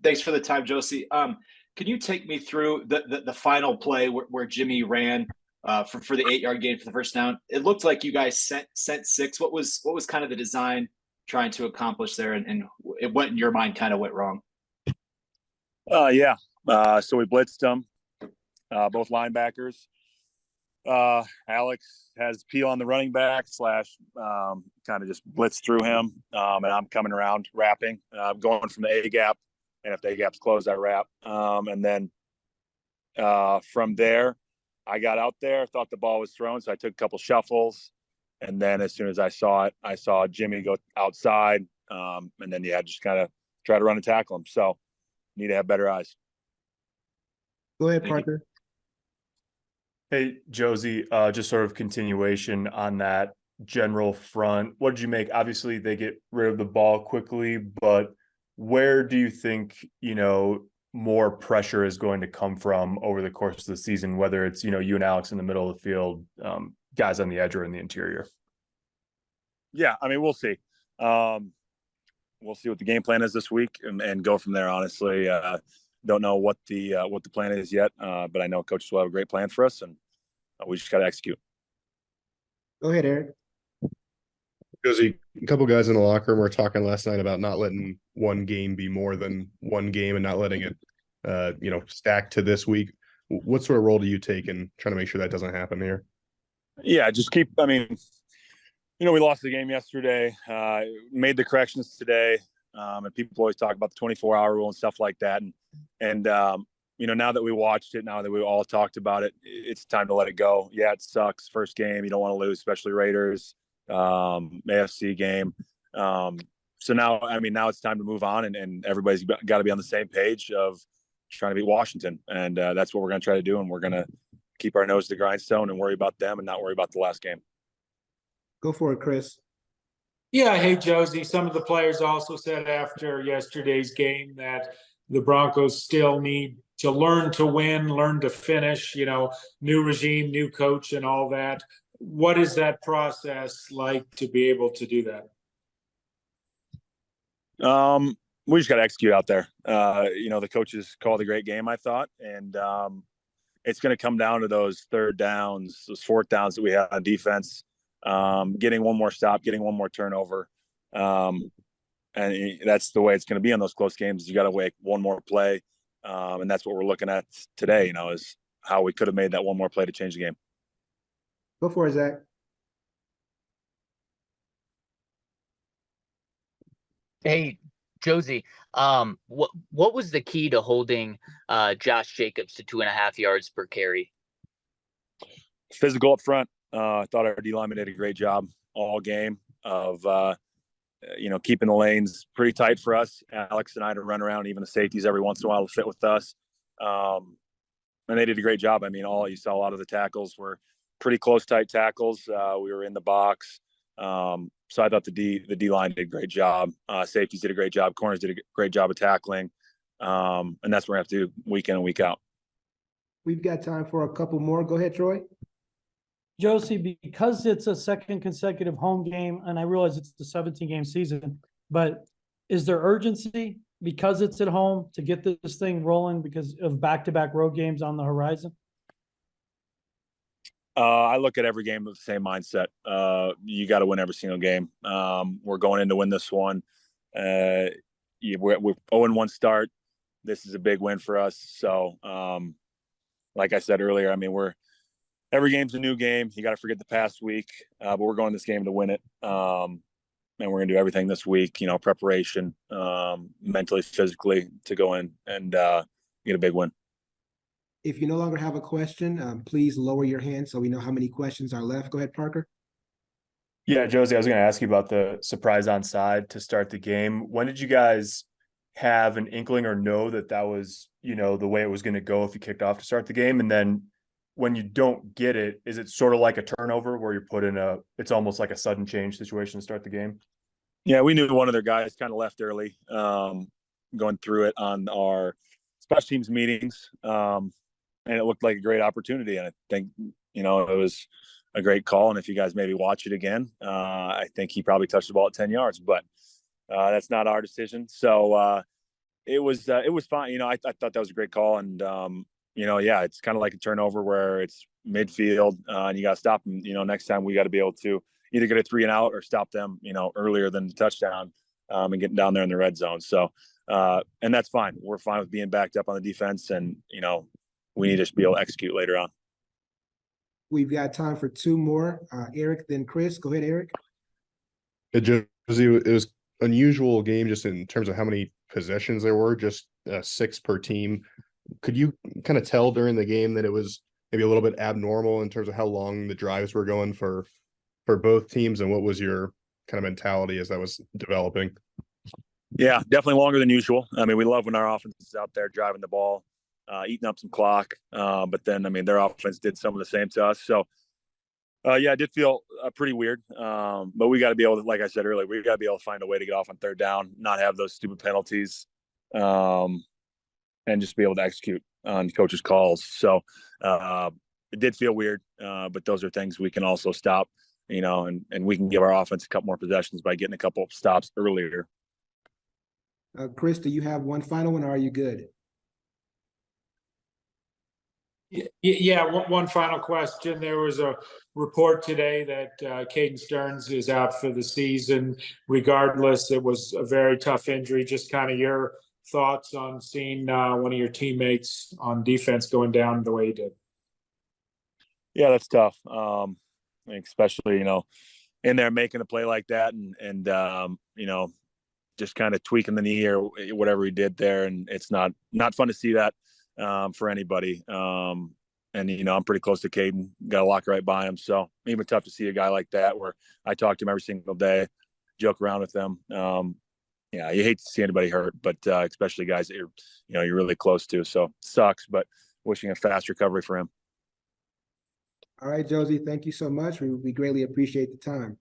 Thanks for the time, Josie. Can you take me through the final play where Jimmy ran for the 8 yard gain for the first down? It looked like you guys sent six. What was kind of the design trying to accomplish there, and it went in your mind kind of went wrong? Yeah. So we blitzed them, both linebackers. Alex has Peel on the running back slash kind of just blitz through him, and I'm coming around wrapping, going from the A gap, and if the A gap's closed, I wrap, and then from there, I got out there, thought the ball was thrown, so I took a couple shuffles, and then as soon as I saw it, I saw Jimmy go outside, and then you had to just kind of try to run and tackle him. So need to have better eyes. Go ahead, Parker. Hey, Josie, just sort of continuation on that general front. What did you make? Obviously, they get rid of the ball quickly, but where do you think, more pressure is going to come from over the course of the season, whether it's, you and Alex in the middle of the field, guys on the edge or in the interior? Yeah, I mean, we'll see. We'll see what the game plan is this week and go from there, honestly. Don't know what the plan is yet, but I know coaches will have a great plan for us, and we just got to execute. Go ahead, Eric. Josie, a couple guys in the locker room were talking last night about not letting one game be more than one game and not letting it, stack to this week. What sort of role do you take in trying to make sure that doesn't happen here? Yeah, just keep. I mean, we lost the game yesterday, made the corrections today, and people always talk about the 24-hour rule and stuff like that. And now that we watched it, now that we all talked about it, it's time to let it go. Yeah, it sucks. First game, you don't want to lose, especially Raiders, AFC game. So now it's time to move on, and everybody's got to be on the same page of trying to beat Washington. And that's what we're going to try to do. And we're going to keep our nose to the grindstone and worry about them and not worry about the last game. Go for it, Chris. Yeah, hey, Josie. Some of the players also said after yesterday's game that the Broncos still need to learn to win, learn to finish, new regime, new coach and all that. What is that process like to be able to do that? We just got to execute out there. The coaches called a great game, I thought. And it's going to come down to those third downs, those fourth downs that we had on defense. Getting one more stop, getting one more turnover. And that's the way it's going to be in those close games. You got to make one more play. And that's what we're looking at today, is how we could have made that one more play to change the game. Go for it, Zach. Hey, Josie, what was the key to holding Josh Jacobs to 2.5 yards per carry? Physical up front. I thought our D lineman did a great job all game of, keeping the lanes pretty tight for us. Alex and I to run around, even the safeties every once in a while to fit with us. And they did a great job. I mean, you saw a lot of the tackles were pretty close, tight tackles. We were in the box. So I thought the D line did a great job. Safeties did a great job. Corners did a great job of tackling. And that's what we have to do week in and week out. We've got time for a couple more. Go ahead, Troy. Josie, because it's a second consecutive home game, and I realize it's the 17-game season, but is there urgency because it's at home to get this thing rolling because of back-to-back road games on the horizon? I look at every game with the same mindset. You got to win every single game. We're going in to win this one. We're 0-1 start. This is a big win for us. So, like I said earlier, every game's a new game. You got to forget the past week, but we're going this game to win it. And we're going to do everything this week, preparation, mentally, physically to go in and get a big win. If you no longer have a question, please lower your hand so we know how many questions are left. Go ahead, Parker. Yeah, Josie, I was going to ask you about the surprise onside to start the game. When did you guys have an inkling or know that was, the way it was going to go if you kicked off to start the game? And then when you don't get it, is it sort of like a turnover where you're put in it's almost like a sudden change situation to start the game? Yeah, we knew one of their guys kind of left early, going through it on our special teams meetings. And it looked like a great opportunity. And I think, it was a great call. And if you guys maybe watch it again, I think he probably touched the ball at 10 yards, but that's not our decision. So it was fine. I thought that was a great call. And, yeah, it's kind of like a turnover where it's midfield and you got to stop them. Next time we got to be able to either get a 3 and out or stop them, earlier than the touchdown and getting down there in the red zone. So, and that's fine. We're fine with being backed up on the defense and, we need to be able to execute later on. We've got time for 2 more. Eric, then Chris. Go ahead, Eric. It was unusual game just in terms of how many possessions there were, just 6 per team. Could you kind of tell during the game that it was maybe a little bit abnormal in terms of how long the drives were going for both teams, and what was your kind of mentality as that was developing? Yeah, definitely longer than usual. I mean, we love when our offense is out there driving the ball, eating up some clock. But then, I mean, their offense did some of the same to us. So, yeah, it did feel pretty weird. But we got to be able to, like I said earlier, we got to be able to find a way to get off on 3rd down, not have those stupid penalties, and just be able to execute on coach's calls. So it did feel weird, but those are things we can also stop, and we can give our offense a couple more possessions by getting a couple of stops earlier. Chris, do you have one final one, or are you good? Yeah, one final question. There was a report today that Caden Stearns is out for the season. Regardless, it was a very tough injury. Just kind of your thoughts on seeing one of your teammates on defense going down the way he did. Yeah, that's tough. Especially, in there making a play like that and just kind of tweaking the knee or whatever he did there. And it's not fun to see that for anybody. And, I'm pretty close to Caden, got a lock right by him. So even tough to see a guy like that where I talk to him every single day, joke around with them. Yeah, you hate to see anybody hurt, but especially guys that you're really close to. So sucks, but wishing a fast recovery for him. All right, Josey, thank you so much. We greatly appreciate the time.